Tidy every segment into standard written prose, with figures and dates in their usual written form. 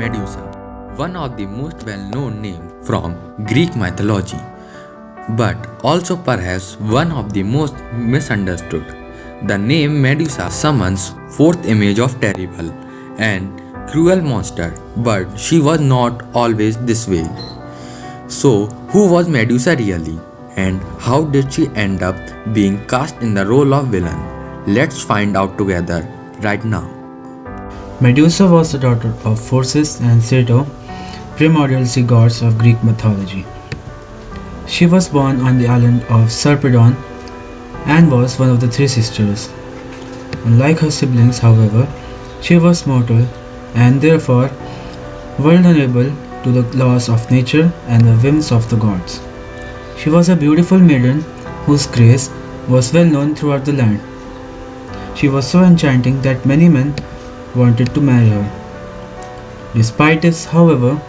Medusa, one of the most well-known names from Greek mythology, but also perhaps one of the most misunderstood. The name Medusa summons fourth image of terrible and cruel monster, but she was not always this way. So, who was Medusa really? And how did she end up being cast in the role of villain? Let's find out together right now. Medusa was the daughter of Phorcys and Ceto, primordial sea gods of Greek mythology. She was born on the island of Sarpedon and was one of the three sisters. Unlike her siblings, however, she was mortal and therefore vulnerable to the laws of nature and the whims of the gods. She was a beautiful maiden whose grace was well known throughout the land. She was so enchanting that many men wanted to marry her. Despite this, however,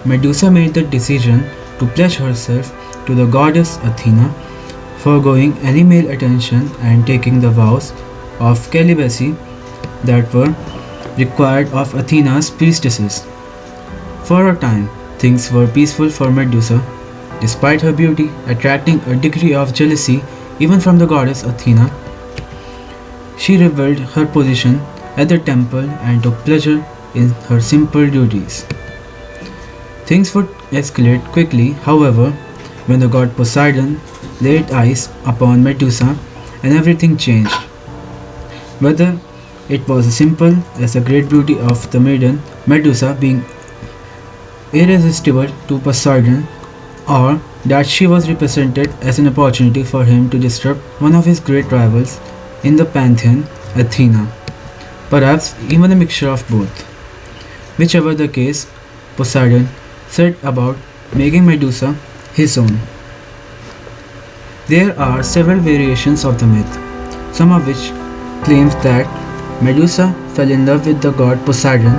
Medusa made the decision to pledge herself to the goddess Athena, foregoing any male attention and taking the vows of celibacy that were required of Athena's priestesses. For a time, things were peaceful for Medusa, despite her beauty attracting a degree of jealousy even from the goddess Athena. She revealed her position at the temple and took pleasure in her simple duties. Things would escalate quickly, however, when the god Poseidon laid eyes upon Medusa and everything changed. Whether it was as simple as the great beauty of the maiden Medusa being irresistible to Poseidon, or that she was represented as an opportunity for him to disrupt one of his great rivals in the pantheon, Athena. Perhaps even a mixture of both. Whichever the case, Poseidon set about making Medusa his own. There are several variations of the myth, some of which claims that Medusa fell in love with the god Poseidon,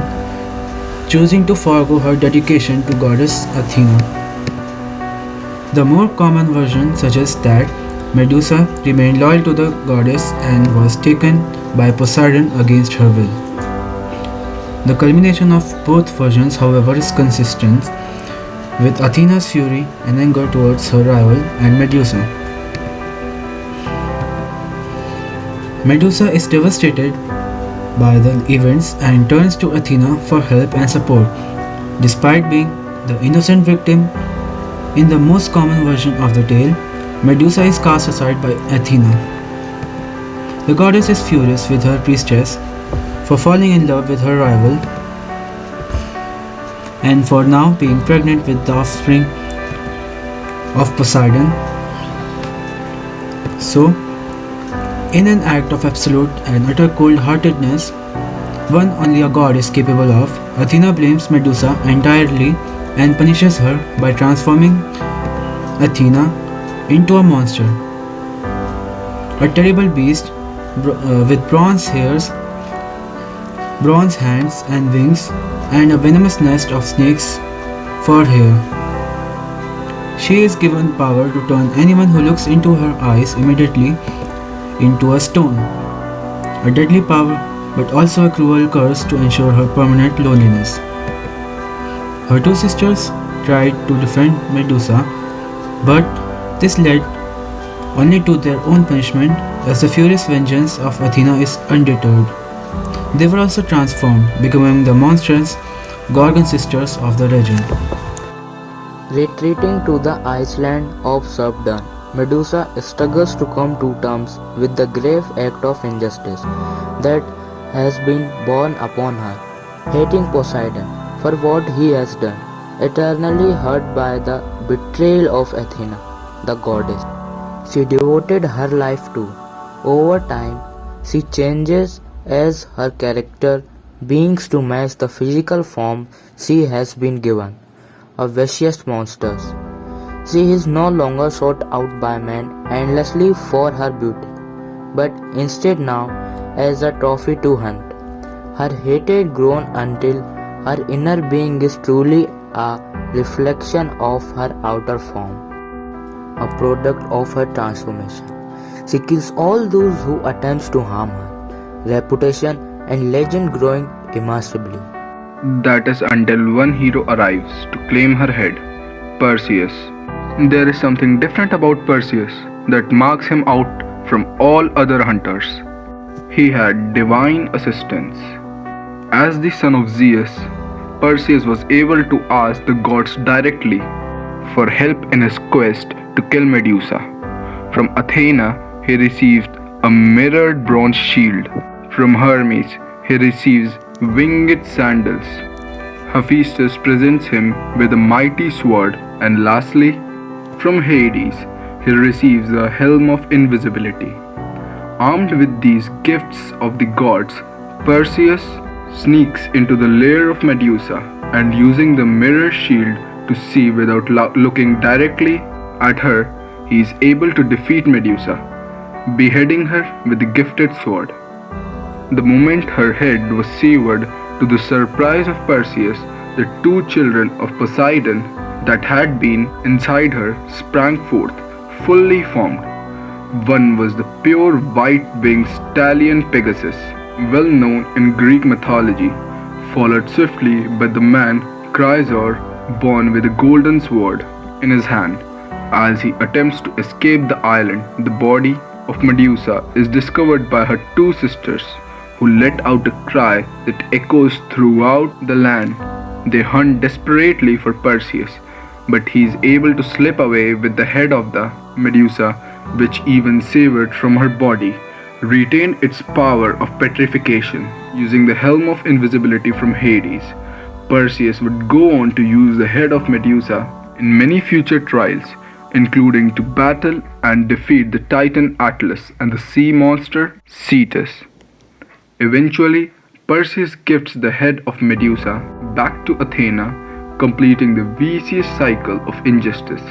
choosing to forego her dedication to goddess Athena. The more common version suggests that Medusa remained loyal to the goddess and was taken by Poseidon against her will. The culmination of both versions, however, is consistent with Athena's fury and anger towards her rival and Medusa. Medusa is devastated by the events and turns to Athena for help and support. Despite being the innocent victim in the most common version of the tale, Medusa is cast aside by Athena. The goddess is furious with her priestess for falling in love with her rival and for now being pregnant with the offspring of Poseidon. So, in an act of absolute and utter cold-heartedness, one only a god is capable of, Athena blames Medusa entirely and punishes her by transforming Athena into a monster, a terrible beast with bronze hairs, bronze hands and wings, and a venomous nest of snakes for hair. She is given power to turn anyone who looks into her eyes immediately into a stone, a deadly power but also a cruel curse to ensure her permanent loneliness. Her two sisters tried to defend Medusa, but this led only to their own punishment as the furious vengeance of Athena is undeterred. They were also transformed, becoming the monstrous Gorgon sisters of the legend. Retreating to the island of Sarpedon, Medusa struggles to come to terms with the grave act of injustice that has been borne upon her, hating Poseidon for what he has done, eternally hurt by the betrayal of Athena, the goddess she devoted her life to. Over time, she changes as her character beings to match the physical form she has been given, a vicious monster. She is no longer sought out by men endlessly for her beauty, but instead now as a trophy to hunt. Her hatred grown until her inner being is truly a reflection of her outer form, a product of her transformation. She kills all those who attempt to harm her, reputation and legend growing immeasurably. That is until one hero arrives to claim her head, Perseus. There is something different about Perseus that marks him out from all other hunters. He had divine assistance. As the son of Zeus, Perseus was able to ask the gods directly for help in his quest to kill Medusa. From Athena, he received a mirrored bronze shield. From Hermes, he receives winged sandals. Hephaestus presents him with a mighty sword, and lastly, from Hades, he receives a helm of invisibility. Armed with these gifts of the gods, Perseus sneaks into the lair of Medusa and using the mirror shield to see without looking directly at her, he is able to defeat Medusa, beheading her with the gifted sword. The moment her head was severed, to the surprise of Perseus, the two children of Poseidon that had been inside her sprang forth, fully formed. One was the pure white-winged stallion Pegasus, well known in Greek mythology, followed swiftly by the man Chrysaor, born with a golden sword in his hand. As he attempts to escape the island, the body of Medusa is discovered by her two sisters, who let out a cry that echoes throughout the land. They hunt desperately for Perseus, but he is able to slip away with the head of the Medusa, which, even severed from her body, retained its power of petrification. Using the helm of invisibility from Hades, Perseus would go on to use the head of Medusa in many future trials, including to battle and defeat the Titan Atlas and the sea monster Cetus. Eventually, Perseus gifts the head of Medusa back to Athena, completing the vicious cycle of injustice.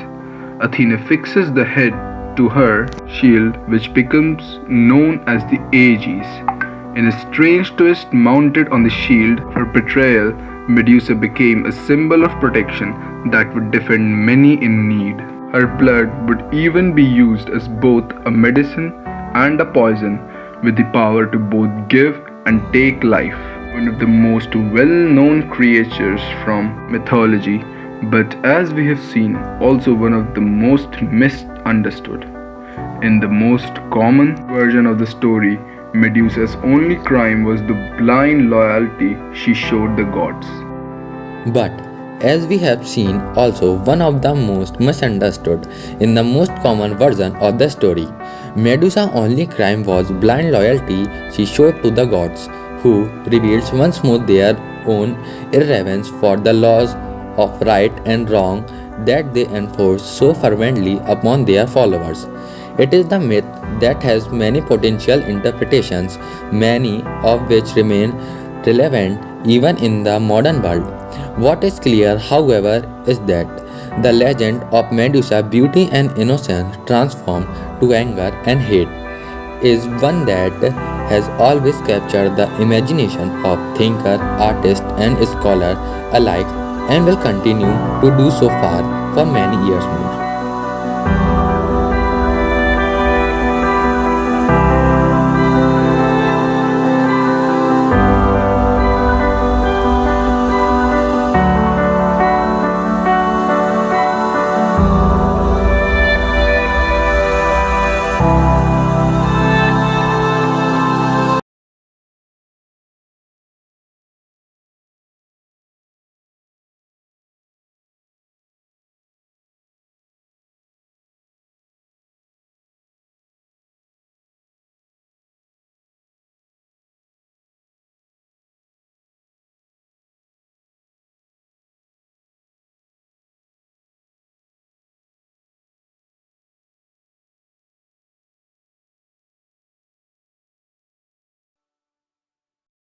Athena fixes the head to her shield, which becomes known as the Aegis. In a strange twist mounted on the shield for betrayal, Medusa became a symbol of protection that would defend many in need. Her blood would even be used as both a medicine and a poison, with the power to both give and take life. One of the most well-known creatures from mythology, but as we have seen, also one of the most misunderstood. In the most common version of the story, Medusa's only crime was the blind loyalty she showed the gods. But as we have seen, also one of the most misunderstood in the most common version of the story, Medusa's only crime was blind loyalty she showed to the gods, who reveals once more their own irreverence for the laws of right and wrong that they enforce so fervently upon their followers. It is the myth that has many potential interpretations, many of which remain relevant even in the modern world. What is clear, however, is that the legend of Medusa's beauty and innocence transformed to anger and hate is one that has always captured the imagination of thinker, artist, and scholar alike and will continue to do so far for many years more.